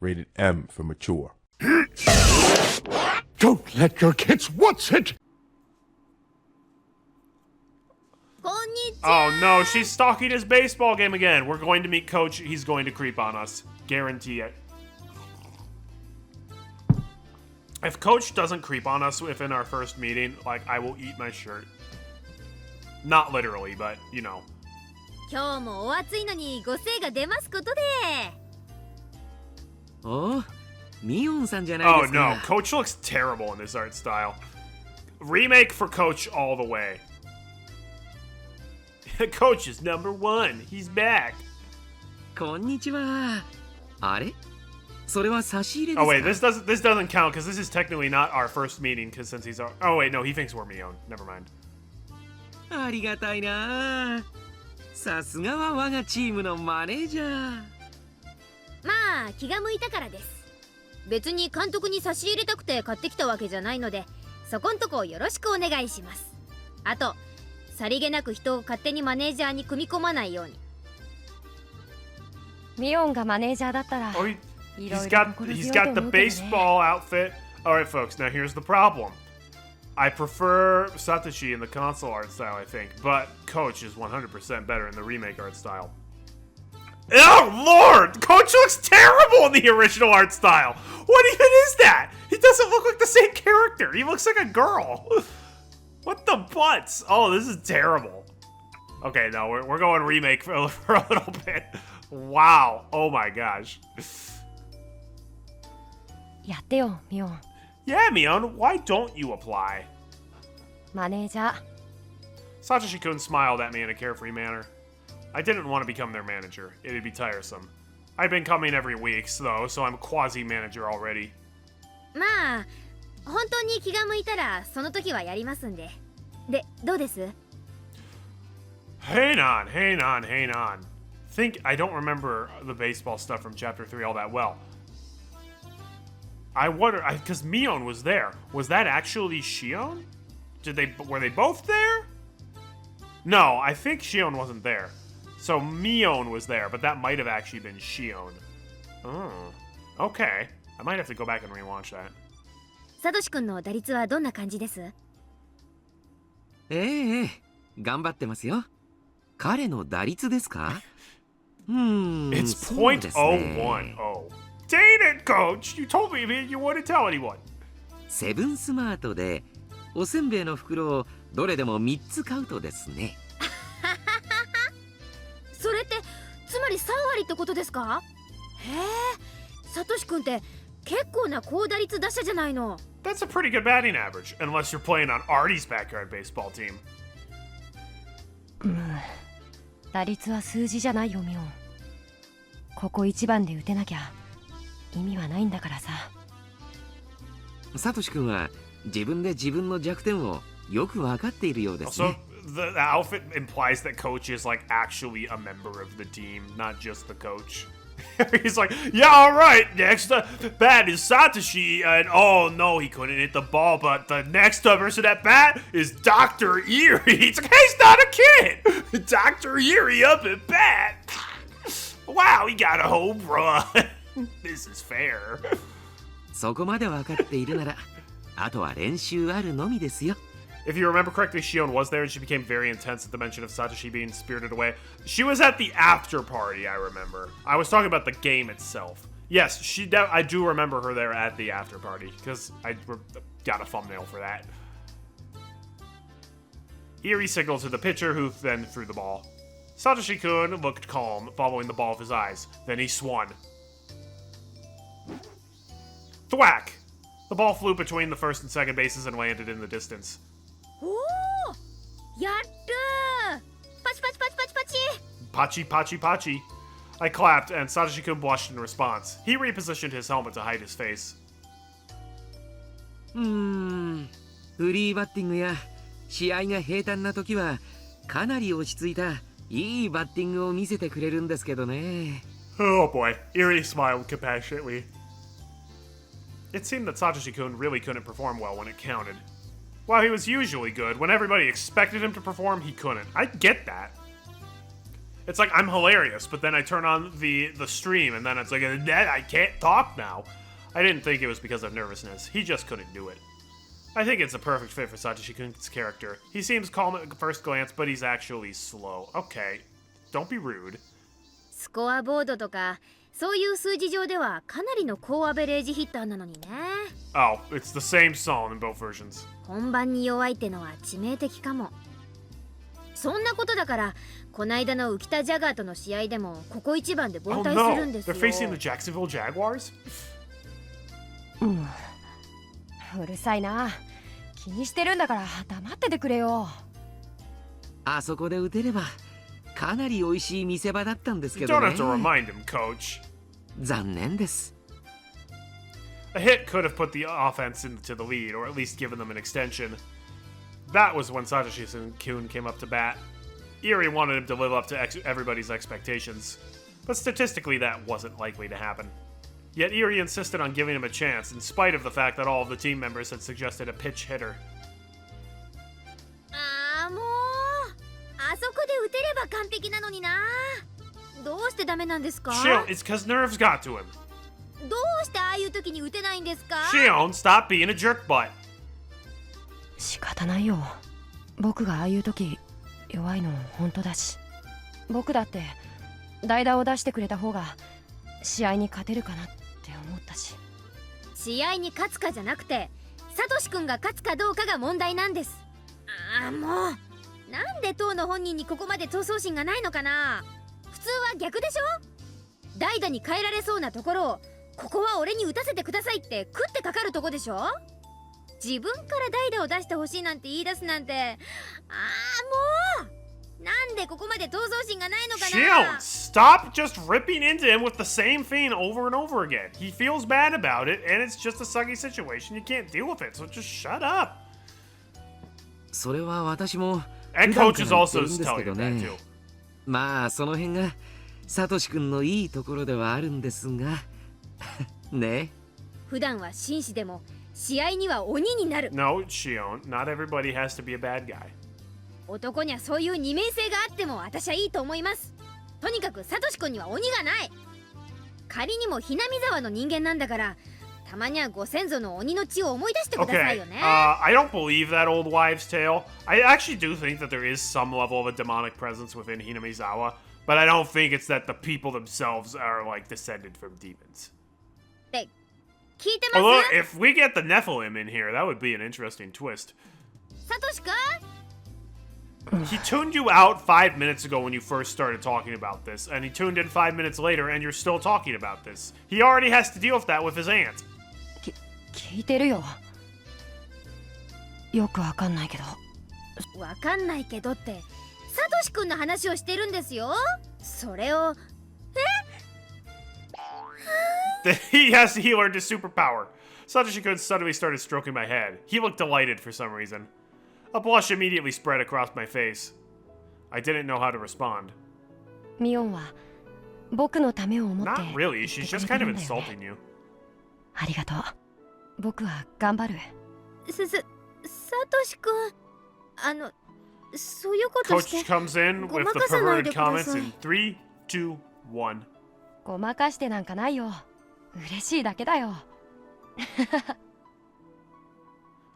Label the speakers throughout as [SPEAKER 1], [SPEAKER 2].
[SPEAKER 1] Rated M for mature.
[SPEAKER 2] Don't let your kids watch it!
[SPEAKER 3] Oh no, she's stalking his baseball game again. We're going to meet Coach. He's going to creep on us. Guarantee it. If Coach doesn't creep on us within our first meeting, like, I will eat my shirt. Not literally, but, you know.
[SPEAKER 4] 今日もお暑いのにご精が出ますことで。
[SPEAKER 5] お、ミオンさんじゃないですか。
[SPEAKER 3] Oh no, Coach looks terrible in this art style. Remake for Coach all the way. Coach is #1. He's back.
[SPEAKER 5] こんにちは。あれ？それは差し入れですか？
[SPEAKER 3] Oh wait, this doesn't count because this is technically not our first meeting because since he's our, oh wait, no, he thinks we're Mion. Never mind.
[SPEAKER 5] ありがたいな。さすがは我がチームのマネージャー。
[SPEAKER 4] まあ気が向いたからです。別に監督に差し入れたくて買ってきたわけじゃないので、そこんとこよろしくお願いします。あと、さりげなく人を勝手にマネージャーに組み込まないように。
[SPEAKER 6] ミオンがマネージャーだったら。
[SPEAKER 3] Oh, he's got the baseball outfit. All right, folks. Now here's the problem. I prefer Satoshi in the console art style, I think, but Coach is 100% better in the remake art style. Oh, Lord! Coach looks terrible in the original art style! What even is that? He doesn't look like the same character. He looks like a girl. What the butts? Oh, this is terrible. Okay, no, we're going remake for a little bit. Wow. Oh my gosh.
[SPEAKER 6] やってよ、ミオン。
[SPEAKER 3] Yeah, Mion, why don't you apply?
[SPEAKER 6] マネージャー。
[SPEAKER 3] Satoshi-kun smiled at me in a carefree manner. I didn't want to become their manager. It'd be tiresome. I've been coming every week, though, so I'm quasi-manager already.
[SPEAKER 4] まあ、本当に気が向いたらその時はやりますんで。で、どうです？
[SPEAKER 3] Hang on. Think I don't remember the baseball stuff from Chapter 3 all that well. I wonder, because Mion was there. Was that actually Shion? Were they both there? No, I think Shion wasn't there. So Mion was there, but that might have actually been Shion. Oh, okay. I might have to go back and rewatch that.
[SPEAKER 4] サトシ君の打率はどんな感じです？
[SPEAKER 5] ええ、頑張ってますよ。彼の打率ですか？It's
[SPEAKER 3] .010. Dang it, Coach! You told me you wouldn't tell anyone.
[SPEAKER 5] セブンスマートでおせんべいの袋をどれでも3つ買うとですね。
[SPEAKER 4] それってつまり3割ってことですか？へえ、サトシ君って結構な高打率打者じゃないの。
[SPEAKER 3] That's a pretty good batting average, unless you're playing on Artie's backyard baseball team.
[SPEAKER 6] 打率は数字じゃないよ、ミオン。ここ一番で打てなきゃ意味はないんだからさ。
[SPEAKER 5] サトシ君は自分で自分の弱点をよく分かっているようですね。
[SPEAKER 3] So the outfit implies that Coach is like actually a member of the team, not just the coach. He's like, yeah, all right, next bat is Satoshi, and oh no, he couldn't hit the ball, but the next person at bat is Dr. Erie. He's like, hey, he's not a kid. Dr. Erie up at bat. Wow, he got a home run. This is fair.
[SPEAKER 5] そこまで分かっているなら、あとは練習あるのみですよ。
[SPEAKER 3] If you remember correctly, Shion was there and she became very intense at the mention of Satoshi being spirited away. She was at the after party, I remember. I was talking about the game itself. Yes, I do remember her there at the after party, because I got a thumbnail for that. Erie signaled to the pitcher, who then threw the ball. Satoshi-kun looked calm, following the ball of his eyes. Then he swung. Thwack! The ball flew between the first and second bases and landed in the distance.
[SPEAKER 4] おお、やったー！パチパチパチパチパチ！
[SPEAKER 3] Pachi, pachi, pachi. I clapped, and Satoshi-kun blushed in response. He repositioned his helmet to hide his face.
[SPEAKER 5] フリーバッティングや試合が平坦な時はかなり落ち着いたいいバッティングを見せてくれるんですけどね。
[SPEAKER 3] Oh boy, Erie smiled compassionately. It seemed that Satoshi-kun really couldn't perform well when it counted. While he was usually good, when everybody expected him to perform, he couldn't. I get that. It's like I'm hilarious, but then I turn on the stream, and then it's like, I can't talk now. I didn't think it was because of nervousness. He just couldn't do it. I think it's a perfect fit for Satoshi-kun's character. He seems calm at first glance, but he's actually slow. Okay, don't be rude.
[SPEAKER 4] スコアボードとかそういう数字上ではかなりの高アベレージヒッターなのにね。
[SPEAKER 3] Oh, it's the same song in both versions.
[SPEAKER 4] 本番に弱いってのは致命的かも。そんなことだからこないだの浮田ジャガーとの試合でもここ一番で凡
[SPEAKER 3] Oh
[SPEAKER 4] 退
[SPEAKER 3] no,
[SPEAKER 4] するんですよ。
[SPEAKER 3] they're facing the Jacksonville Jaguars?
[SPEAKER 6] うるさいな。気にしてるんだから黙っててくれよ。
[SPEAKER 5] あそこで打てればかなり美味しい見せ場だったんです
[SPEAKER 3] You
[SPEAKER 5] けど
[SPEAKER 3] don't
[SPEAKER 5] ね。
[SPEAKER 3] have to remind him, coach.
[SPEAKER 5] 残念です。
[SPEAKER 3] A hit could have put the offense into the lead, or at least given them an extension. That was when Satoshi-kun came up to bat. Erie wanted him to live up to everybody's expectations, but statistically that wasn't likely to happen. Yet Erie insisted on giving him a chance, in spite of the fact that all of the team members had suggested a pitch hitter.
[SPEAKER 4] あーもうあそこで打てれば完璧なのにな。どうしてダメなんですか？
[SPEAKER 3] Shion, it's cause nerves got to him.
[SPEAKER 4] どうしてああいう時に打てないんですか？
[SPEAKER 3] Shion, stop being a jerk butt.
[SPEAKER 6] 仕方ないよ。僕がああいう時弱いの本当だし、僕だって代打を出してくれた方が試合に勝てるかなって思ったし。
[SPEAKER 4] 試合に勝つかじゃなくてサトシ君が勝つかどうかが問題なんです。ああもうなんで当の本人にここまで闘争心がないのかな。普通は逆でしょ。代打に変えられそうなところをここは俺に打たせてくださいって食ってかかるとこでしょ。自分から代打を出してほしいなんて言い出すなんて、ああもうなんでここまで闘争心がないのかな。
[SPEAKER 3] Shion, stop just ripping into him with the same thing over and over again. He feels bad about it, and it's just a sucky situation. You can't deal with it, so just shut up.
[SPEAKER 5] それは私も
[SPEAKER 3] And
[SPEAKER 5] 普段
[SPEAKER 3] coach
[SPEAKER 5] か
[SPEAKER 3] is
[SPEAKER 5] ら
[SPEAKER 3] also
[SPEAKER 5] 言ってるんです
[SPEAKER 3] telling
[SPEAKER 5] け
[SPEAKER 3] you
[SPEAKER 5] ど
[SPEAKER 3] that
[SPEAKER 5] ね。
[SPEAKER 3] too.
[SPEAKER 5] まあその辺がサトシ君のいいところではあるんですがね。
[SPEAKER 4] 普段は紳士でも試合には鬼になる。
[SPEAKER 3] No, Shion, not everybody has to be a bad guy.
[SPEAKER 4] 男にはそういう二面性があっても私はいいと思います。とにかくサトシ君には鬼がない。仮にもひなみ沢の人間なんだからたまにはご先祖の鬼の血を思い出してください
[SPEAKER 3] Okay,
[SPEAKER 4] よね。
[SPEAKER 3] I don't believe that old wives' tale. I actually do think that there is some level of a demonic presence within Hinamizawa, but I don't think it's that the people themselves are like descended from demons.
[SPEAKER 4] って聞いてま
[SPEAKER 3] Although,
[SPEAKER 4] す？
[SPEAKER 3] if we get the Nephilim in here, that would be an interesting twist.
[SPEAKER 4] サトシ君
[SPEAKER 3] He tuned you out 5 minutes ago when you first started talking about this, and he tuned in 5 minutes later, and you're still talking about this. He already has to deal with that with his aunt.
[SPEAKER 6] 聞いてるよ。よくわかんないけど。
[SPEAKER 4] わかんないけどってサトシ君の話をしてるんですよ。それを
[SPEAKER 3] He learned his superpower. Satoshi-kun suddenly started stroking my head. He looked delighted for some reason. A blush immediately spread across my face. I didn't know how to respond.
[SPEAKER 6] ミオンは僕のためを思って
[SPEAKER 3] Not really, she's just kind of insulting you.
[SPEAKER 6] ありがとう。僕は頑張る。
[SPEAKER 4] サトシ君そういうことし
[SPEAKER 3] Coach
[SPEAKER 4] て
[SPEAKER 3] comes in with the perverted comments in 3, 2, 1.
[SPEAKER 6] ごまかしてなんかないよ。嬉しいだけだよ。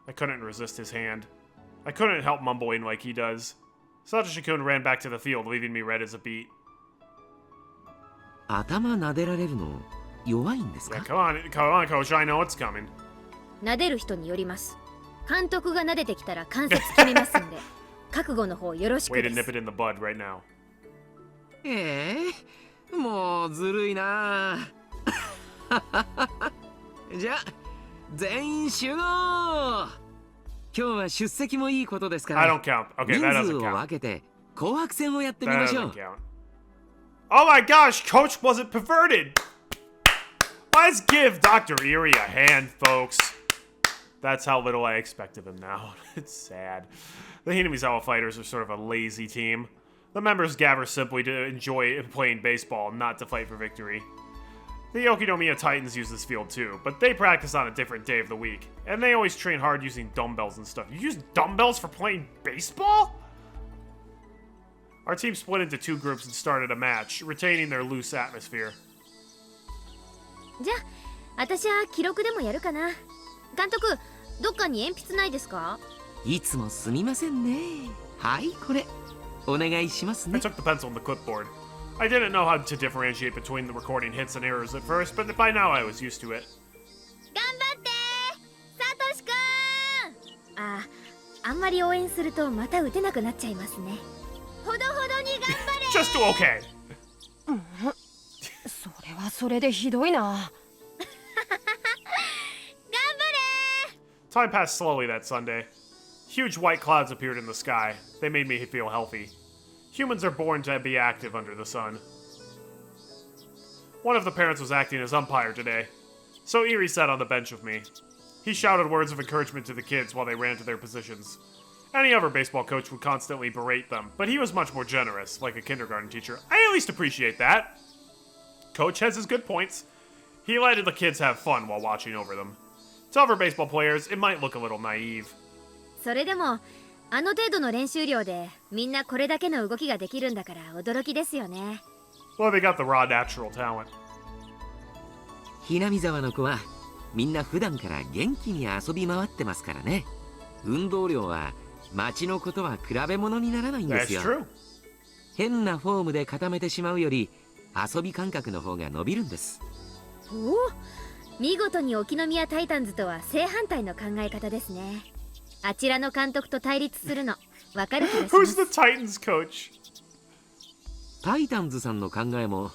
[SPEAKER 3] I couldn't resist his hand. I couldn't help mumbling like he does. Satoshi-kun ran back to the field, leaving me red as a beet.
[SPEAKER 5] 頭撫でられるの弱いんです
[SPEAKER 3] Yeah,
[SPEAKER 5] か？
[SPEAKER 3] come on, coach, I know it's coming.
[SPEAKER 4] 撫でる人によります。監督が撫でてきたら関節決めますんで覚悟の方よろしく
[SPEAKER 3] Way
[SPEAKER 4] で
[SPEAKER 3] to
[SPEAKER 4] す。
[SPEAKER 3] nip it in the bud right now.
[SPEAKER 5] もうずるいなじゃあ全員集合。今日は出席もいいことですか
[SPEAKER 3] I
[SPEAKER 5] ら
[SPEAKER 3] don't count. Okay, that
[SPEAKER 5] 人数
[SPEAKER 3] doesn't
[SPEAKER 5] を
[SPEAKER 3] count.
[SPEAKER 5] 分けて紅白戦をやってみ
[SPEAKER 3] That
[SPEAKER 5] ましょ
[SPEAKER 3] doesn't
[SPEAKER 5] う。
[SPEAKER 3] count. Oh my gosh, coach wasn't perverted! Let's give Dr. Erie a hand, folks. That's how little I expect of him now. It's sad. The Hinamizawa fighters are sort of a lazy team. The members gather simply to enjoy playing baseball, not to fight for victory. The Yokinomiya Titans use this field too, but they practice on a different day of the week. And they always train hard using dumbbells and stuff. You use dumbbells for playing baseball? Our team split into 2 groups and started a match, retaining their loose atmosphere.
[SPEAKER 4] じゃあ私は記録でもやるかな。監督、どっかに鉛筆ないですか？
[SPEAKER 5] いつもすみませんね。はい、これお願いします
[SPEAKER 3] I
[SPEAKER 5] ね。
[SPEAKER 3] took the pencil and the clipboard. I didn't know how to differentiate between the recording hits and errors at first, but by now I was used to it.
[SPEAKER 4] 頑張ってサトシくん。あんまり応援するとまた打てなくなっちゃいますね。ほどほどに頑張れ。
[SPEAKER 3] Just okay.
[SPEAKER 6] それはそれでひどいな。
[SPEAKER 3] Time passed slowly that Sunday. Huge white clouds appeared in the sky. They made me feel healthy. Humans are born to be active under the sun. One of the parents was acting as umpire today, so Eerie sat on the bench with me. He shouted words of encouragement to the kids while they ran to their positions. Any other baseball coach would constantly berate them, but he was much more generous, like a kindergarten teacher. I at least appreciate that. Coach has his good points. He letting the kids have fun while watching over them. To other baseball players, it might look a little naive.
[SPEAKER 4] それでもあの程度の練習量でみんなこれだけの動きができるんだから驚きですよね。
[SPEAKER 3] Well, they got the raw natural talent.
[SPEAKER 5] ひなみ沢の子はみんな普段から元気に遊び回ってますからね。運動量は町のことは比べ物にならないんで
[SPEAKER 3] That's
[SPEAKER 5] すよ。
[SPEAKER 3] true.
[SPEAKER 5] 変なフォームで固めてしまうより遊び感覚の方が伸びるんです。
[SPEAKER 4] おお、見事に沖宮タイタンズとは正反対の考え方ですね。あちらの監督と対立するのわかる気がしま
[SPEAKER 3] Who's
[SPEAKER 4] す。
[SPEAKER 3] the Titans coach?
[SPEAKER 5] タイタンズさんの考えも、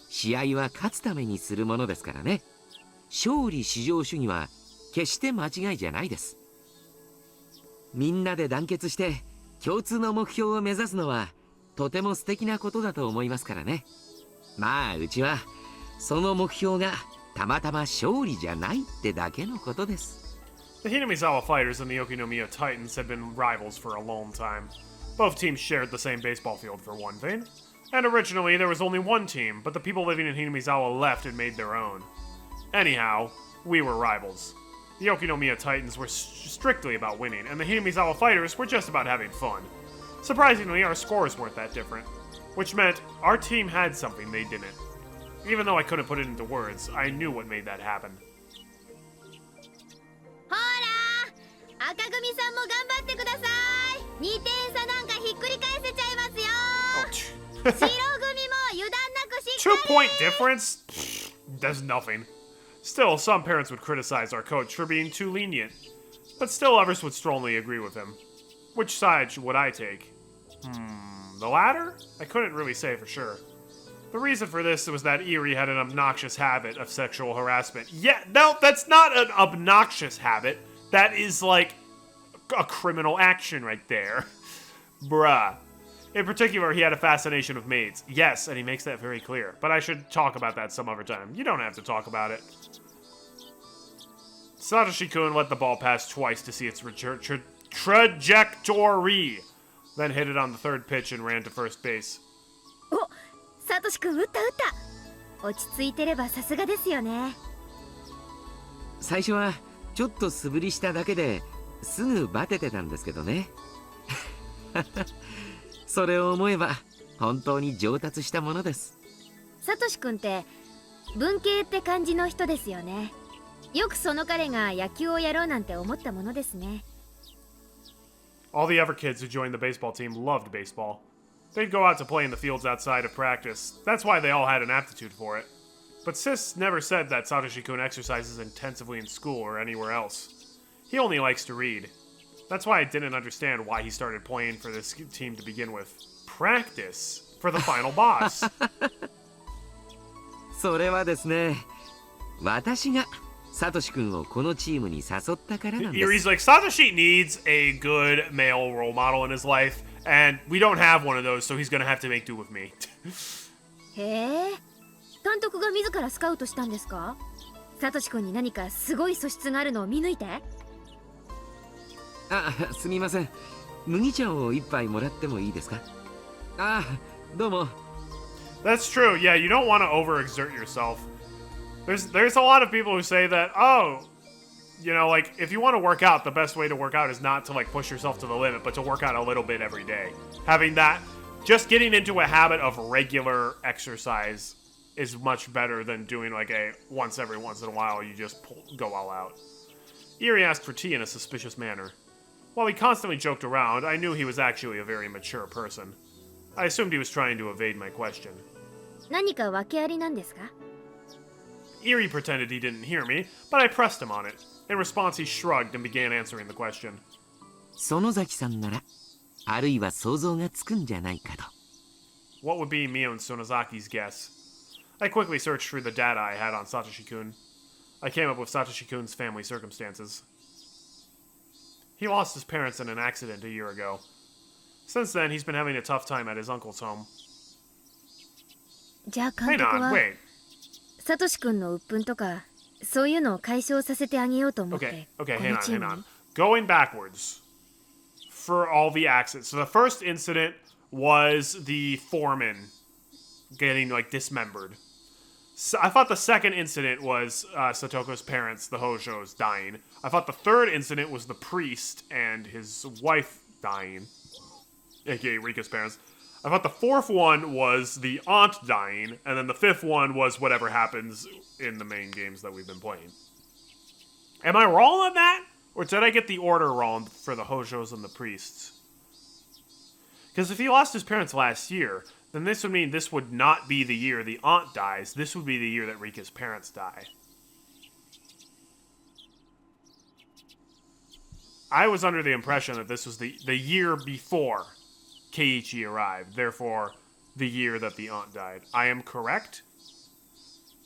[SPEAKER 5] 試合は勝つためにするものですからね。勝利至上主義は決して間違いじゃないです。みんなで団結して共通の目標を目指すのはとても素敵なことだと思いますからね。うちはその目標がたまたま勝利じゃないってだけのことです。
[SPEAKER 3] The Hinamizawa Fighters and the Yokinomiya Titans had been rivals for a long time. Both teams shared the same baseball field for one thing. And originally there was only one team, but the people living in Hinamizawa left and made their own. Anyhow, we were rivals. The Yokinomiya Titans were strictly about winning, and the Hinamizawa Fighters were just about having fun. Surprisingly, our scores weren't that different, which meant our team had something they didn't. Even though I couldn't put it into words, I knew what made that happen.
[SPEAKER 4] ほら赤組さんも頑張ってください。2点差なんかひっくり返せちゃいますよ。
[SPEAKER 3] Oh,
[SPEAKER 4] 白組も油断なくしっかり。
[SPEAKER 3] 2-point difference? That's nothing. Still, some parents would criticize our coach for being too lenient. But still others would strongly agree with him. Which side would I take? The latter? I couldn't really say for sure. The reason for this was that Eerie had an obnoxious habit of sexual harassment. Yeah, no, that's not an obnoxious habit. That is like a criminal action right there. Bruh. In particular, he had a fascination with maids. Yes, and he makes that very clear. But I should talk about that some other time. You don't have to talk about it. Satoshi-kun let the ball pass twice to see its trajectory. Then hit it on the third pitch and ran to first base.
[SPEAKER 4] お、サトシ君打った打った。落ち着いてればさすがですよね。
[SPEAKER 5] 最初はちょっと素振りしただけですぐバテてたんですけどね。それを思えば本当に上達したものです。
[SPEAKER 4] サトシ君って文系って感じの人ですよね。よくその彼が野球をやろうなんて思ったものですね。
[SPEAKER 3] All the other kids who joined the baseball team loved baseball. They'd go out to play in the fields outside of practice. That's why they all had an aptitude for it. But Sis never said that Satoshi-kun exercises intensively in school or anywhere else. He only likes to read. That's why I didn't understand why he started playing for this team to begin with. Practice for the final boss.
[SPEAKER 5] それはですね、私がサトシ君をこのチームに誘ったからなんです。
[SPEAKER 3] Erie's like, Satoshi needs a good male role model in his life, and we don't have one of those, so he's gonna have to make do with me.
[SPEAKER 4] へえ、監督が自らスカウトしたんですか？サトシ君に何かすごい素質があるのを見抜いて。
[SPEAKER 5] すみません。麦茶を一杯もらってもいいですか？どうも。
[SPEAKER 3] That's true. Yeah, you don't want to overexert yourself. There's a lot of people who say that, oh, you know, like, if you want to work out, the best way to work out is not to, like, push yourself to the limit, but to work out a little bit every day. Having that just getting into a habit of regular exercise is much better than doing like a once every once in a while you just go all out. Erie asked for tea in a suspicious manner. While he constantly joked around, I knew he was actually a very mature person. I assumed he was trying to evade my question.
[SPEAKER 4] 何か訳ありなんですか?
[SPEAKER 3] Erie pretended he didn't hear me, but I pressed him on it. In response, he shrugged and began answering the question.
[SPEAKER 5] 園崎さんなら、あるいは想像がつくんじゃないかと。
[SPEAKER 3] What would be Mio and Sonozaki's guess? I quickly searched through the data I had on Satoshi-kun. I came up with Satoshi-kun's family circumstances. He lost his parents in an accident a year ago. Since then, he's been having a tough time at his uncle's home.
[SPEAKER 4] じゃあ監
[SPEAKER 3] Hang
[SPEAKER 4] 督
[SPEAKER 3] on,
[SPEAKER 4] は
[SPEAKER 3] wait.
[SPEAKER 4] サトシ君の鬱憤とかそういうのを解消させてあげようと思って
[SPEAKER 3] Okay,
[SPEAKER 4] こ
[SPEAKER 3] hang
[SPEAKER 4] の
[SPEAKER 3] on,
[SPEAKER 4] チー
[SPEAKER 3] hang
[SPEAKER 4] ム
[SPEAKER 3] on.
[SPEAKER 4] に
[SPEAKER 3] Going backwards for all the accidents. So the first incident was the foreman getting like dismembered. So I thought the second incident was Satoko's parents, the Hojos, dying. I thought the third incident was the priest and his wife dying, aka Rika's parents. I thought the fourth one was the aunt dying, and then the fifth one was whatever happens in the main games that we've been playing. Am I wrong on that? Or did I get the order wrong for the Hojos and the priests? Because if he lost his parents last year, then this would mean this would not be the year the aunt dies. This would be the year that Rika's parents die. I was under the impression that this was the year before Keiichi arrived. Therefore, the year that the aunt died. I am correct?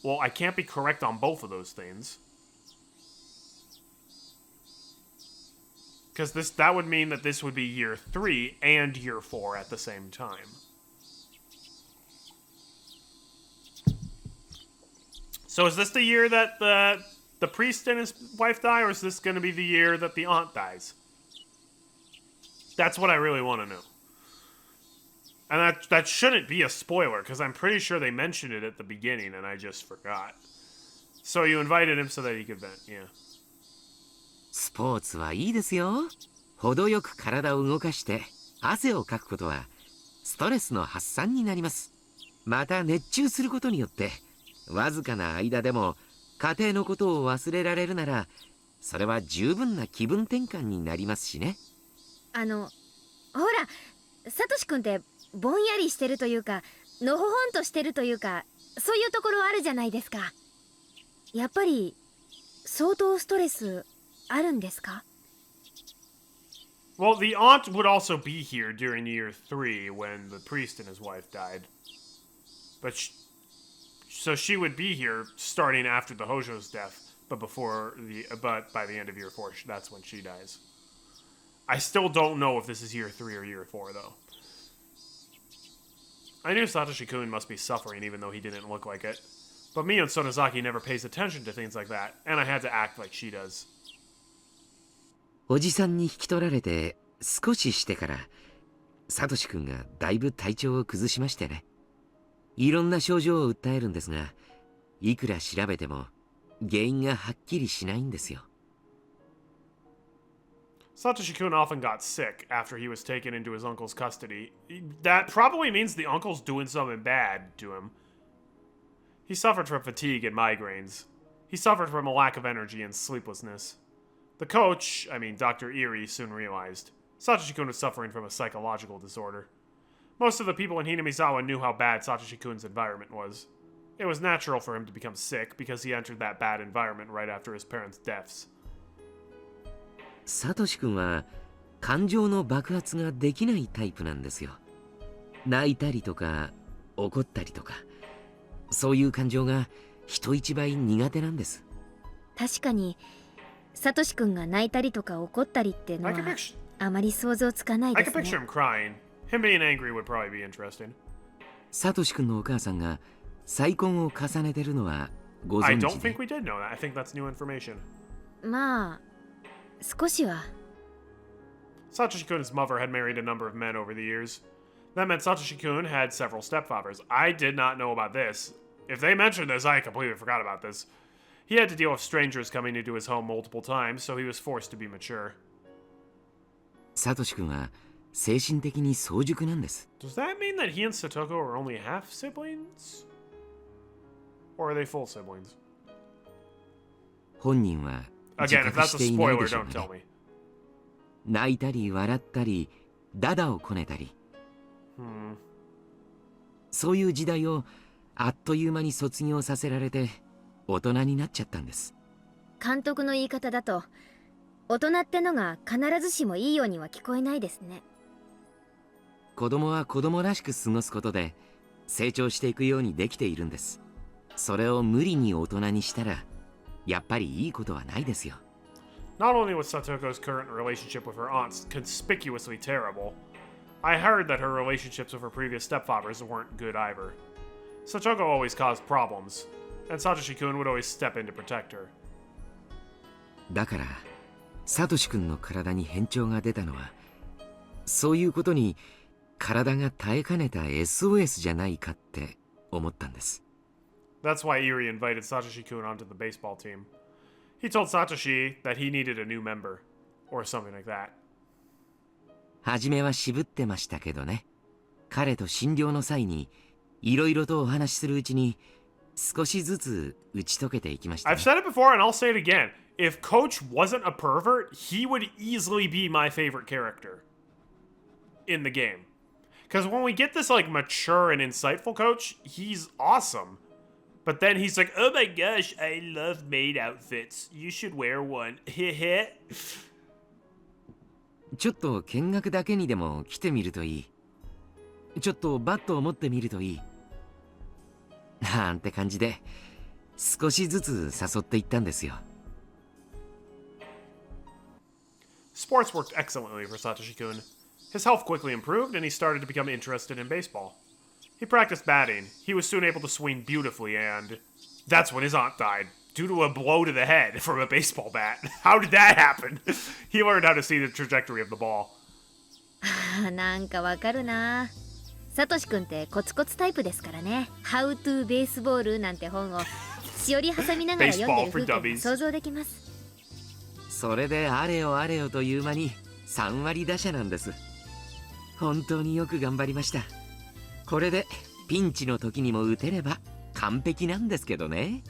[SPEAKER 3] Well, I can't be correct on both of those things. Because that would mean that this would be year 3 and year 4 at the same time. So is this the year that the priest and his wife die, or is this going to be the year that the aunt dies? That's what I really want to know. And that shouldn't be a spoiler, because I'm pretty sure they mentioned it at the beginning, and I just forgot. So you invited him so that he could vent, yeah.
[SPEAKER 5] スポーツはいいですよ。程よく体を動かして汗をかくことはストレスの発散になります。また熱中することによってわずかな間でも家庭のことを忘れられるならそれは十分な気分転換になりますしね。
[SPEAKER 4] ほらサトシ君ってぼんやりしてるというかのほほんとしてるというかそういうところあるじゃないですか。やっぱり相当ストレスあるんですか?
[SPEAKER 3] Well, the aunt would also be here during year 3 when the priest and his wife died. But so she would be here starting after the Hojo's death, but by the end of year 4, that's when she dies. I still don't know if this is year 3 or year 4, though. I knew Satoshi-kun must be suffering even though he didn't look like it. But Mio and Sonozaki never pays attention to things like that, and I had to act like she does.
[SPEAKER 5] おじさんに引き取られて少ししてからサトシ君がだいぶ体調を崩しましてね。いろんな症状を訴えるんですがいくら調べても原因がはっきりしないんですよ。
[SPEAKER 3] Satoshi-kun often got sick after he was taken into his uncle's custody. That probably means the uncle's doing something bad to him. He suffered from fatigue and migraines. He suffered from a lack of energy and sleeplessness. The coach, Dr. Erie, soon realized Satoshi-kun was suffering from a psychological disorder. Most of the people in Hinamizawa knew how bad Satoshi-kun's environment was. It was natural for him to become sick because he entered that bad environment right after his parents' deaths.
[SPEAKER 5] サトシ君は感情の爆発ができないタイプなんですよ。泣いたりとか怒ったりとかそういう感情が人一倍苦手なんです。
[SPEAKER 4] 確かにサトシ君が泣いたりとか怒ったりってのはあまり想像つかないですね。
[SPEAKER 3] I can picture him crying. Him being angry would probably be interesting.
[SPEAKER 5] サトシ君のお母さんが再婚を重ねてるのはご存知で。
[SPEAKER 3] I don't think we did know that. I think that's new information.
[SPEAKER 4] まあ少しは。
[SPEAKER 3] Satoshi-kun's mother had married a number of men over the years. That meant Satoshi-kun had several stepfathers. I did not know about this. If they mentioned this, I completely forgot about this. He had to deal with strangers coming into his home multiple times, so he was forced to be mature.
[SPEAKER 5] サトシ君は精神的に早熟なんです。
[SPEAKER 3] Does that mean that he and Satoko are only half siblings? Or are they full siblings?
[SPEAKER 5] 本人は自
[SPEAKER 3] Again, if
[SPEAKER 5] 覚
[SPEAKER 3] that's
[SPEAKER 5] し
[SPEAKER 3] a
[SPEAKER 5] ていない
[SPEAKER 3] spoiler,
[SPEAKER 5] でしょう
[SPEAKER 3] don't
[SPEAKER 5] ね。
[SPEAKER 3] tell me.
[SPEAKER 5] 泣いたり笑ったりダダをこねたり、そういう時代をあっという間に卒業させられて大人になっちゃったんです。
[SPEAKER 4] 監督の言い方だと大人ってのが必ずしもいいようには聞こえないですね。
[SPEAKER 5] 子供は子供らしく過ごすことで成長していくようにできているんです。それを無理に大人にしたらやっぱりいいことはないですよ。
[SPEAKER 3] Not only was Satoko's current relationship with her aunts conspicuously terrible, I heard that her relationships with her previous stepfathers weren't good either. Satoko always caused problems, and Satoshi-kun would always step in to protect her.
[SPEAKER 5] だからサトシ君の体に変調が出たのはそういうことに体が耐えかねた SOS じゃないかって思ったんです。
[SPEAKER 3] That's why Eri invited Satoshi-kun onto the baseball team. He told Satoshi that he needed a new member, or something like that.
[SPEAKER 5] 初めは渋ってましたけどね。彼と診療の際にいろいろとお話しするうちに少しずつ打ち解けていきましたね。
[SPEAKER 3] I've said it before and I'll say it again. If Coach wasn't a pervert, he would easily be my favorite character in the game. Because when we get this like mature and insightful Coach, he's awesome. But then he's like, oh my gosh, I love maid outfits. You should wear one. Heh
[SPEAKER 5] ちょっと見学だけにでも来てみるといい。ちょっとバットを持ってみるといい。なんて感じで少しずつ誘っていったんですよ。
[SPEAKER 3] Sports worked excellently for Satoshi-kun. His health quickly improved and he started to become interested in baseball. He practiced batting. He was soon able to swing beautifully and that's when his aunt died. Due to a blow to the head from a baseball bat. How did that happen? He learned how to see the trajectory of the ball.
[SPEAKER 4] なんかわかるな。サトシ君ってコツコツタイプですからね。How to Baseball なんて本をしおり挟みながら読んでる風景が想像できます。
[SPEAKER 5] それであれよあれよという間に3割打者なんです。本当によく頑張りました。これでピンチの時にも打てれば完璧なんですけどね。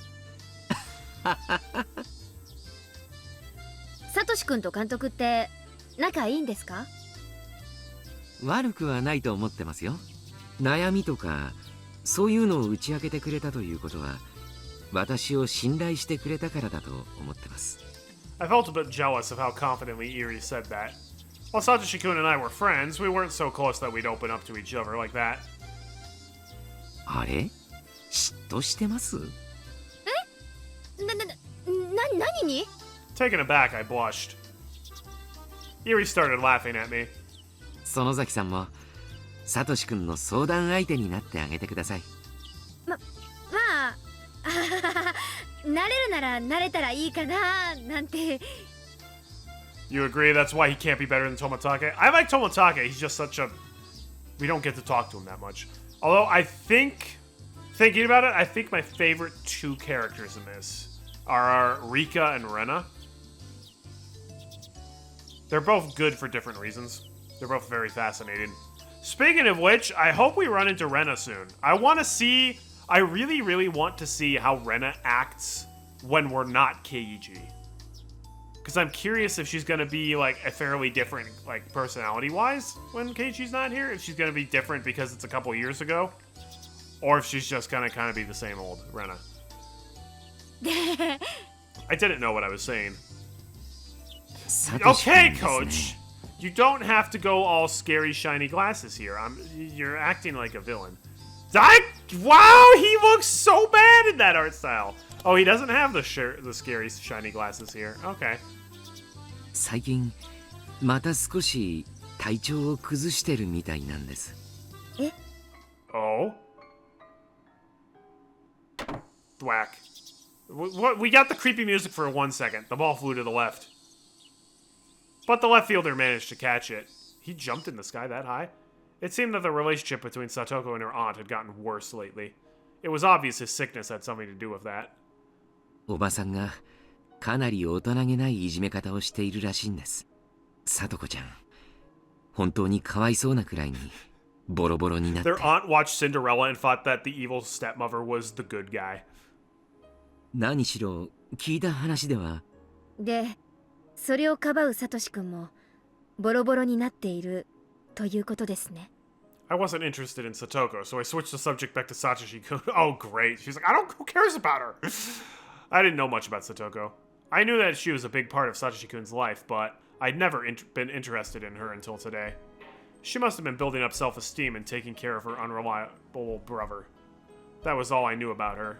[SPEAKER 4] サトシ君と監督って仲いいんですか？
[SPEAKER 5] 悪くはないと思ってますよ。悩みとかそういうのを打ち明けてくれたということは私を信頼してくれたからだと思ってます。
[SPEAKER 3] I felt a bit jealous of how confidently Eri said that. While Satoshi-kun and I were friends, we weren't so close that we'd open up to each other like that.
[SPEAKER 5] あれ？嫉妬してます？
[SPEAKER 4] 何に？
[SPEAKER 3] Taken aback, I blushed. Eri started laughing at me.
[SPEAKER 5] 園崎さんもサトシ君の相談相手になってあげてください。
[SPEAKER 4] まあなれるならなれたらいいかななんて。
[SPEAKER 3] You agree that's why he can't be better than Toмотake? I like Toмотake, he's just such a... We don't get to talk to him that much. Although I think... Thinking about it, I think my favorite two characters in this are Rika and Rena. They're both good for different reasons. They're both very fascinating. Speaking of which, I hope we run into Rena soon. I want to see... I really, really want to see how Rena acts when we're not Keiji. Because I'm curious if she's going to be, like, a fairly different, like, personality-wise when Keiichi's not here. If she's going to be different because it's a couple years ago. Or if she's just going to kind of be the same old Rena. I didn't know what I was saying. Okay, Coach! You don't have to go all scary, shiny glasses here. You're acting like a villain. Wow, he looks so bad in that art style. Oh, he doesn't have the scary, shiny glasses here. Okay.
[SPEAKER 5] 最近また少し体調を崩してるみたいなんです。
[SPEAKER 3] Oh? Thwack. We got the creepy music for 1 second. The ball flew to the left. But the left fielder managed to catch it. He jumped in the sky that high? It seemed that the relationship between Satoko and her aunt had gotten worse lately. It was obvious his sickness had something to do with that.
[SPEAKER 5] おばさんがかなり大人げないいじめ方をしているらしいんです。さとこちゃん、本当にかわいそうなくらいにボロボロになって。
[SPEAKER 3] Their aunt watched Cinderella and thought that the evil stepmother was the good guy.
[SPEAKER 5] 何しろ聞いた話では。
[SPEAKER 4] で、それをかばうサトシ君もボロボロになっているということですね。
[SPEAKER 3] I wasn't interested in Satoko, so I switched the subject back to Satoshi-kun. Oh, great. She's like, who cares about her? I didn't know much about Satoko. I knew that she was a big part of Satoshi-kun's life, but I'd never been interested in her until today. She must have been building up self-esteem and taking care of her unreliable brother. That was all I knew about her.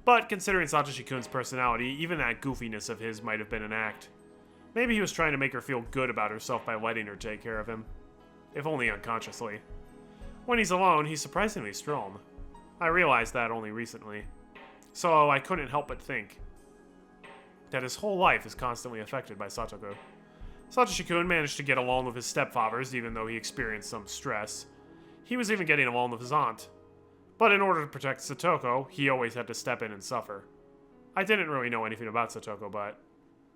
[SPEAKER 3] But considering Satoshi-kun's personality, even that goofiness of his might have been an act. Maybe he was trying to make her feel good about herself by letting her take care of him. If only unconsciously. When he's alone, he's surprisingly strong. I realized that only recently. So I couldn't help but think that his whole life is constantly affected by Satoko. Satoshi-kun managed to get along with his stepfathers even though he experienced some stress. He was even getting along with his aunt. But in order to protect Satoko, he always had to step in and suffer. I didn't really know anything about Satoko, but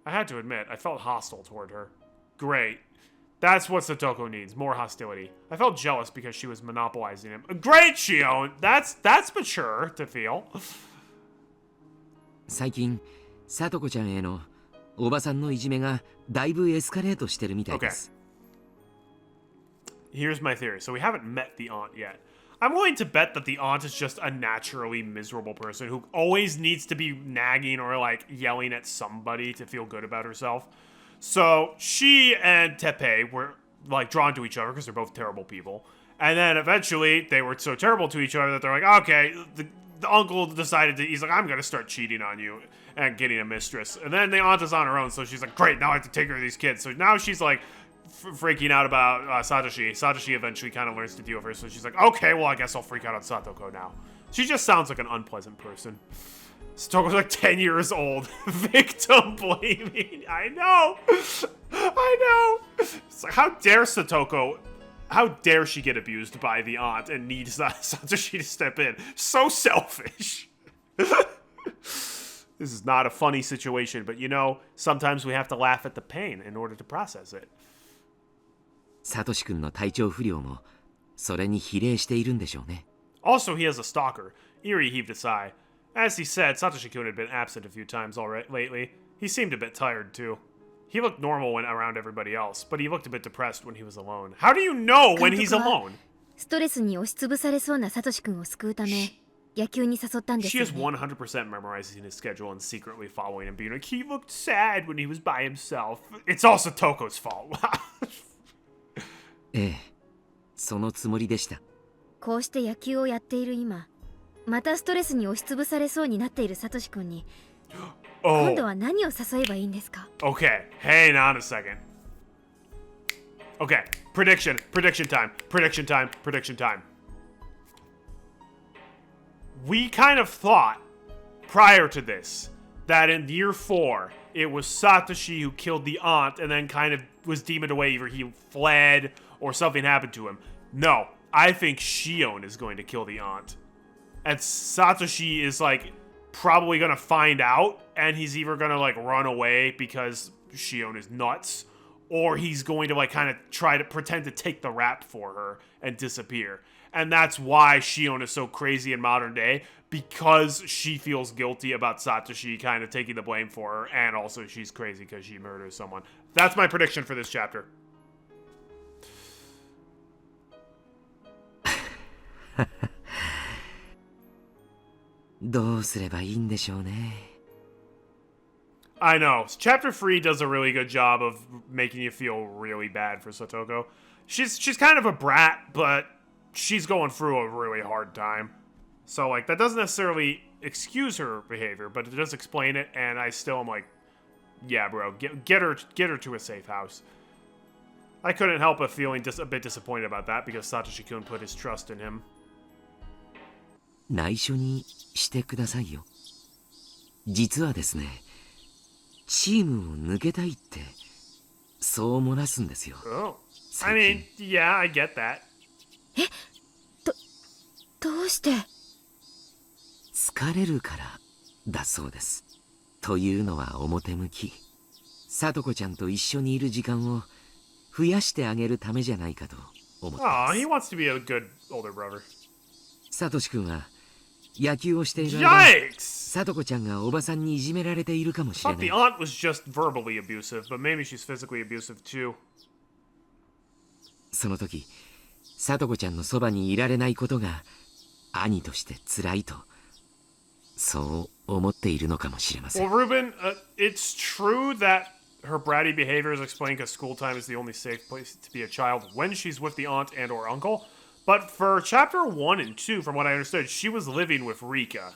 [SPEAKER 3] I had to admit, I felt hostile toward her. Great. That's what Satoko needs, more hostility. I felt jealous because she was monopolizing him. Great, Shion! That's mature to feel.
[SPEAKER 5] 最近サトコちゃんへのおばさんのいじめがだいぶエスカレートしてるみたいです。
[SPEAKER 3] Here's my theory. So we haven't met the aunt yet. I'm willing to bet that the aunt is just a naturally miserable person who always needs to be nagging or like yelling at somebody to feel good about herself. So she and Teppei were like drawn to each other because they're both terrible people. And then eventually they were so terrible to each other that they're like, okay, the uncle decided to, he's like, I'm going to start cheating on you and getting a mistress. And then the aunt is on her own. So she's like, great, now I have to take care of these kids. So now she's like freaking out about Satoshi. Satoshi eventually kind of learns to deal with her. So she's like, okay, well, I guess I'll freak out on Satoko now. She just sounds like an unpleasant person. Satoko's like 10 years old. Victim blaming. I know. It's like, how dare Satoko, how dare she get abused by the aunt and need Satoshi to step in? So selfish. This is not a funny situation, but you know, sometimes we have to laugh at the pain in order to process it.
[SPEAKER 5] サトシ君の体調不良もそれに比例しているんでしょうね。
[SPEAKER 3] Also, he has a stalker. Erie heaved a sigh. As he said, Satoshi-kun had been absent a few times lately. He seemed a bit tired, too. He looked normal when around everybody else, but he looked a bit depressed when he was alone. How do you know when he's alone?
[SPEAKER 4] ストレスに押しつぶされそうなサトシ君を救うため、野球に誘ったんです
[SPEAKER 3] She
[SPEAKER 4] よ
[SPEAKER 3] is
[SPEAKER 4] ね。
[SPEAKER 3] 100% memorizing his schedule and secretly following him, being like, he looked sad when he was by himself. It's all Satoko's fault.
[SPEAKER 5] ええ、そのつもりでした。
[SPEAKER 4] こうして野球をやっている今、またストレスに押しつぶされそうになっているサトシ君に、今度は何を誘えばいいんですか？
[SPEAKER 3] Okay, hang on a second. Okay, prediction time. We kind of thought prior to this that in year 4 it was Satoshi who killed the aunt and then kind of was demoned away, either he fled or something happened to him. No, I think Shion is going to kill the aunt. And Satoshi is like probably gonna find out, and he's either gonna like run away because Shion is nuts, or he's going to like kind of try to pretend to take the rap for her and disappear. And that's why Shion is so crazy in modern day, because she feels guilty about Satoshi kind of taking the blame for her, and also she's crazy because she murders someone. That's my prediction for this chapter.
[SPEAKER 5] どうすればいいんでしょうね。
[SPEAKER 3] I know. Chapter 3 does a really good job of making you feel really bad for Satoko. She's kind of a brat, but she's going through a really hard time. So, like, that doesn't necessarily excuse her behavior, but it does explain it, and I still am like, yeah, bro, get her to a safe house. I couldn't help but feeling a bit disappointed about that, because Satoshi-kun put his trust in him.
[SPEAKER 5] 内緒にしてくださいよ。実はですね、チームを抜けたいってそう漏らすんですよ。
[SPEAKER 3] Oh. I mean, yeah, I get that.
[SPEAKER 4] どうして？
[SPEAKER 5] 疲れるからだそうです。というのは表向き。さとこちゃんと一緒にいる時間を増やしてあげるためじゃないかと思ってま
[SPEAKER 3] Oh,
[SPEAKER 5] す。
[SPEAKER 3] he wants to be a good older brother.
[SPEAKER 5] サトシ君は野球をしている間、
[SPEAKER 3] Yikes!
[SPEAKER 5] サトコちゃんがおばさんにいじめられているかもしれ
[SPEAKER 3] Thought
[SPEAKER 5] な
[SPEAKER 3] the
[SPEAKER 5] い。
[SPEAKER 3] aunt was just verbally abusive, but maybe she's physically abusive too.
[SPEAKER 5] その時、サトコちゃんのそばにいられないことが兄として辛いと、そう思っているのかもしれませ
[SPEAKER 3] Well,
[SPEAKER 5] ん。
[SPEAKER 3] Ruben, it's true that her bratty behavior is explained because school time is the only safe place to be a child when she's with the aunt and or uncle. But for chapter 1 and 2, from what I understood, she was living with Rika.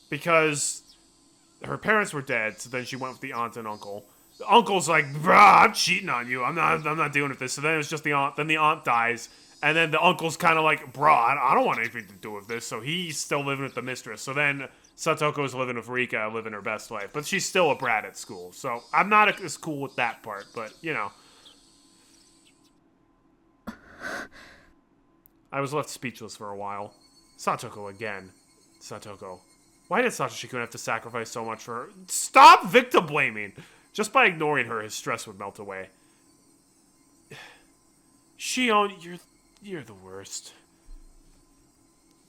[SPEAKER 3] Because her parents were dead, so then she went with the aunt and uncle. The uncle's like, bruh, I'm cheating on you. I'm not dealing with this. So then it was just the aunt. Then the aunt dies. And then the uncle's kind of like, bruh, I don't want anything to do with this. So he's still living with the mistress. So then Satoko's living with Rika, living her best life. But she's still a brat at school. So I'm not as cool with that part. But, you know. I was left speechless for a while. Satoko again. Satoko. Why did Satoshi-kun have to sacrifice so much for her? Stop victim blaming! Just by ignoring her, his stress would melt away. Shion, you're the worst.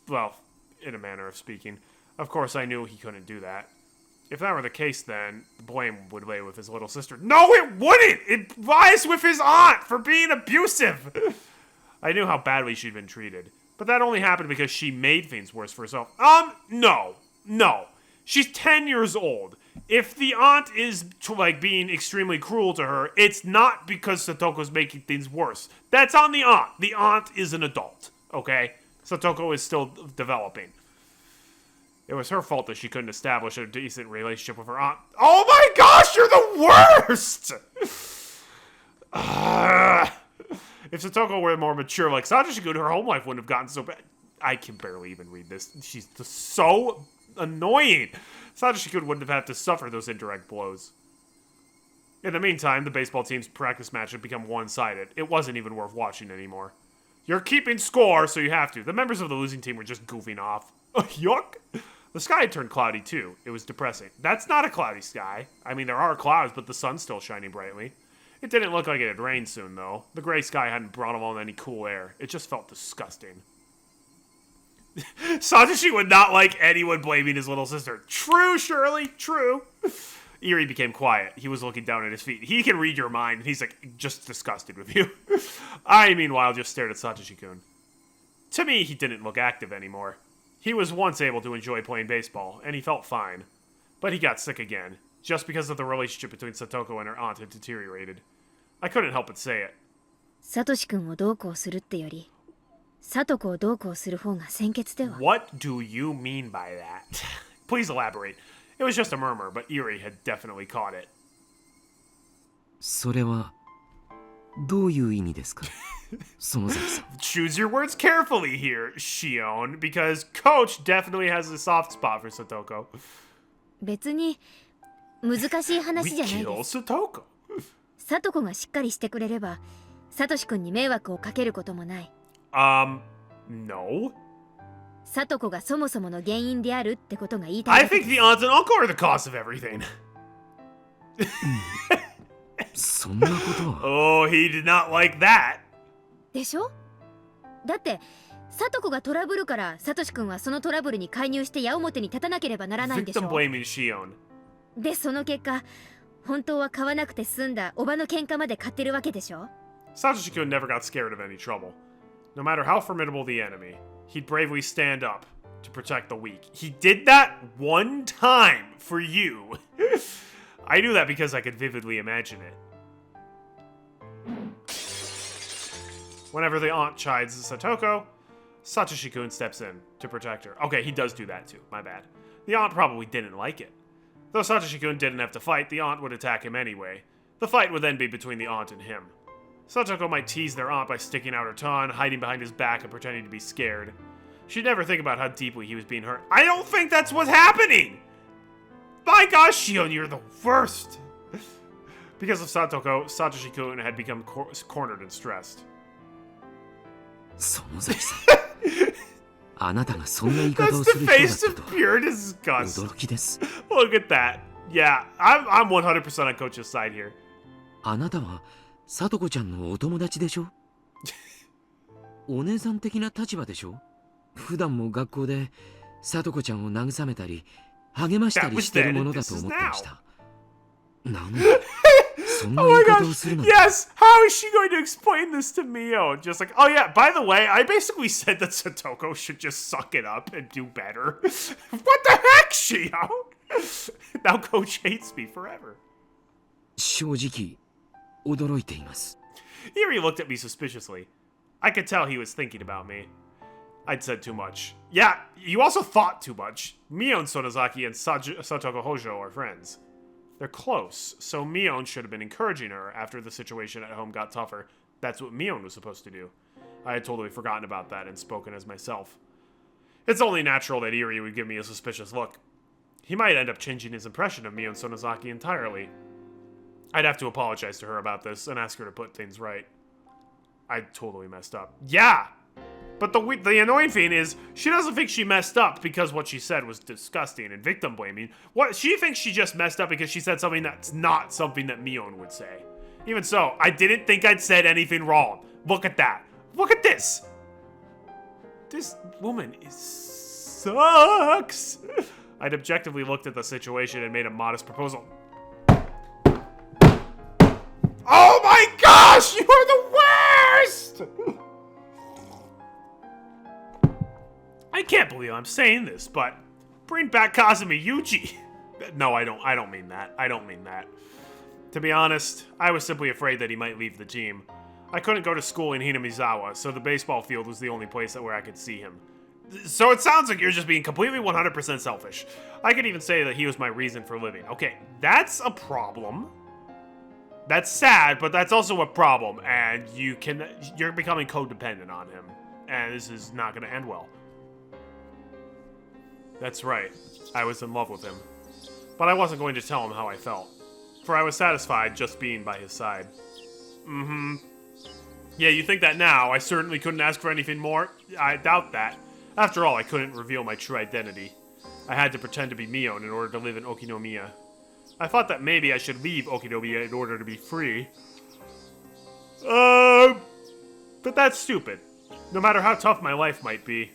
[SPEAKER 3] Well, in a manner of speaking. Of course, I knew he couldn't do that. If that were the case, then the blame would lay with his little sister. No, it wouldn't! It lies with his aunt for being abusive! I knew how badly she'd been treated. But that only happened because she made things worse for herself. No. She's 10 years old. If the aunt is, being extremely cruel to her, it's not because Satoko's making things worse. That's on the aunt. The aunt is an adult, okay? Satoko is still developing. It was her fault that she couldn't establish a decent relationship with her aunt. Oh my gosh, you're the worst! If Satoko were more mature like Satoshi-kun, her home life wouldn't have gotten so bad. I can barely even read this. She's just so annoying. Satoshi-kun wouldn't have had to suffer those indirect blows. In the meantime, the baseball team's practice match had become one-sided. It wasn't even worth watching anymore. You're keeping score, so you have to. The members of the losing team were just goofing off. Yuck! The sky had turned cloudy, too. It was depressing. That's not a cloudy sky. I mean, there are clouds, but the sun's still shining brightly. It didn't look like it'd rain soon, though. The gray sky hadn't brought along any cool air. It just felt disgusting. Satoshi would not like anyone blaming his little sister. True, Shirley, true. Eerie became quiet. He was looking down at his feet. He can read your mind. He's, just disgusted with you. I, meanwhile, just stared at Satoshi-kun. To me, he didn't look active anymore. He was once able to enjoy playing baseball, and he felt fine. But he got sick again. Just because of the relationship between Satoko and her aunt had deteriorated. I couldn't help but say it.
[SPEAKER 4] サトシ君をどうこうするってより、サトコをどうこうする方が先決では。
[SPEAKER 3] What do you mean by that? Please elaborate. It was just a murmur, but Eerie had definitely caught it.
[SPEAKER 5] それはどういう意味ですか園崎さん。
[SPEAKER 3] Choose your words carefully here, Shion, because Coach definitely has a soft spot for Satoko.
[SPEAKER 4] 別に難しい
[SPEAKER 3] We
[SPEAKER 4] 話じゃない
[SPEAKER 3] kill
[SPEAKER 4] です。
[SPEAKER 3] Satoko.
[SPEAKER 4] サトコがしっかりしてくれれば、サトシ君に迷惑をかけることもない。
[SPEAKER 3] No.
[SPEAKER 4] サトコがそもそもの原因であるってことが言いたい
[SPEAKER 3] I
[SPEAKER 4] だけ
[SPEAKER 3] think the aunt and uncle are the cause of everything.
[SPEAKER 5] そんなことは。
[SPEAKER 3] Oh, he did not like that.
[SPEAKER 4] でしょ。だってサトコがトラブルからサトシ君はそのトラブルに介入して矢面に立たなければならないんでし
[SPEAKER 3] Victim
[SPEAKER 4] ょ。
[SPEAKER 3] blaming Shion.
[SPEAKER 4] でその結果、本当は買わなくて済んだおばの喧嘩まで買ってるわけでしょ。
[SPEAKER 3] Satoshi-kun never got scared of any trouble. No matter how formidable the enemy, he'd bravely stand up to protect the weak. He did that one time for you. I knew that because I could vividly imagine it. Whenever the aunt chides Satoko, Satoshi-kun steps in to protect her. Okay, he does do that too, my bad. The aunt probably didn't like it. Though Satoshi-kun didn't have to fight, the aunt would attack him anyway. The fight would then be between the aunt and him. Satoko might tease their aunt by sticking out her tongue, hiding behind his back, and pretending to be scared. She'd never think about how deeply he was being hurt. I don't think that's what's happening! My gosh, Shion, you're the worst! Because of Satoko, Satoshi-kun had become cornered and stressed.
[SPEAKER 5] 園崎さん。あなたがそんな言い方
[SPEAKER 3] That's
[SPEAKER 5] をす
[SPEAKER 3] the
[SPEAKER 5] る人だ
[SPEAKER 3] face
[SPEAKER 5] った
[SPEAKER 3] of
[SPEAKER 5] とは
[SPEAKER 3] pure disgust.
[SPEAKER 5] 驚きです。
[SPEAKER 3] Look at that. Yeah, I'm 100% on Coach's side here.
[SPEAKER 5] あなたはさとこちゃんのお友達でしょ？お姉さん的な立場でしょ？普段も学校でさとこちゃんを慰めたり励ましたりしてるものだと思ってました。なんでそんな
[SPEAKER 3] Oh
[SPEAKER 5] 言
[SPEAKER 3] my
[SPEAKER 5] い方を
[SPEAKER 3] gosh.
[SPEAKER 5] するなんて。
[SPEAKER 3] Yes. How is she going to explain this to Mio? Just like, oh yeah, by the way, I basically said that Satoko should just suck it up and do better. What the heck, Shion? Now Coach hates me forever.
[SPEAKER 5] 正直驚いています。
[SPEAKER 3] Eri looked at me suspiciously. I could tell he was thinking about me. I'd said too much. Yeah, you also thought too much. Mion Sonozaki and Satoko Hojo are friends. They're close, so Mion should have been encouraging her after the situation at home got tougher. That's what Mion was supposed to do. I had totally forgotten about that and spoken as myself. It's only natural that Eri would give me a suspicious look. He might end up changing his impression of Mion Sonozaki entirely. I'd have to apologize to her about this and ask her to put things right. I totally messed up. Yeah! But the annoying thing is, she doesn't think she messed up because what she said was disgusting and victim blaming. What she thinks she just messed up because she said something that's not something that Mion would say. Even so, I didn't think I'd said anything wrong. Look at that. Look at this. This woman sucks. I'd objectively looked at the situation and made a modest proposal. Oh my gosh, you are the worst! I can't believe I'm saying this, but bring back Kazumi Yuji. No, I don't mean that. I don't mean that. To be honest, I was simply afraid that he might leave the team. I couldn't go to school in Hinamizawa, so the baseball field was the only place where I could see him. So it sounds like you're just being completely 100% selfish. I could even say that he was my reason for living. Okay, that's a problem. That's sad, but that's also a problem, and you're becoming codependent on him, and this is not going to end well. That's right, I was in love with him, but I wasn't going to tell him how I felt, for I was satisfied just being by his side. Yeah, you think that now? I certainly couldn't ask for anything more? I doubt that. After all, I couldn't reveal my true identity. I had to pretend to be Mion in order to live in Okinomiya. I thought that maybe I should leave Okinomiya in order to be free. But that's stupid. No matter how tough my life might be,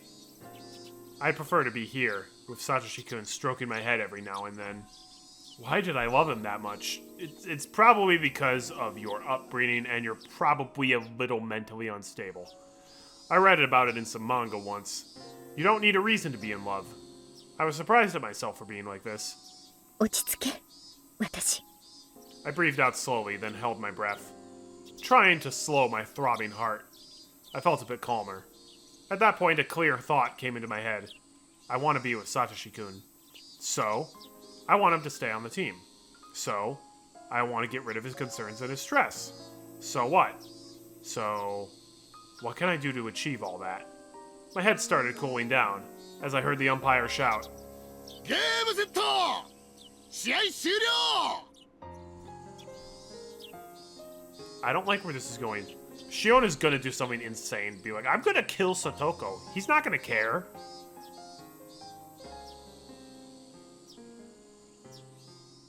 [SPEAKER 3] I prefer to be here, with Satoshi-kun stroking my head every now and then. Why did I love him that much? It's probably because of your upbringing, and you're probably a little mentally unstable. I read about it in some manga once. You don't need a reason to be in love. I was surprised at myself for being like this.
[SPEAKER 4] 落ち着け、私。
[SPEAKER 3] I breathed out slowly, then held my breath, trying to slow my throbbing heart. I felt a bit calmer. At that point, a clear thought came into my head. I want to be with Satoshi-kun. So, I want him to stay on the team. So, I want to get rid of his concerns and his stress. So what? So, what can I do to achieve all that? My head started cooling down as I heard the umpire shout,
[SPEAKER 2] Game set! 試合終了!
[SPEAKER 3] I don't like where this is going. Shion is gonna do something insane. Be like, I'm gonna kill Satoko. He's not gonna care.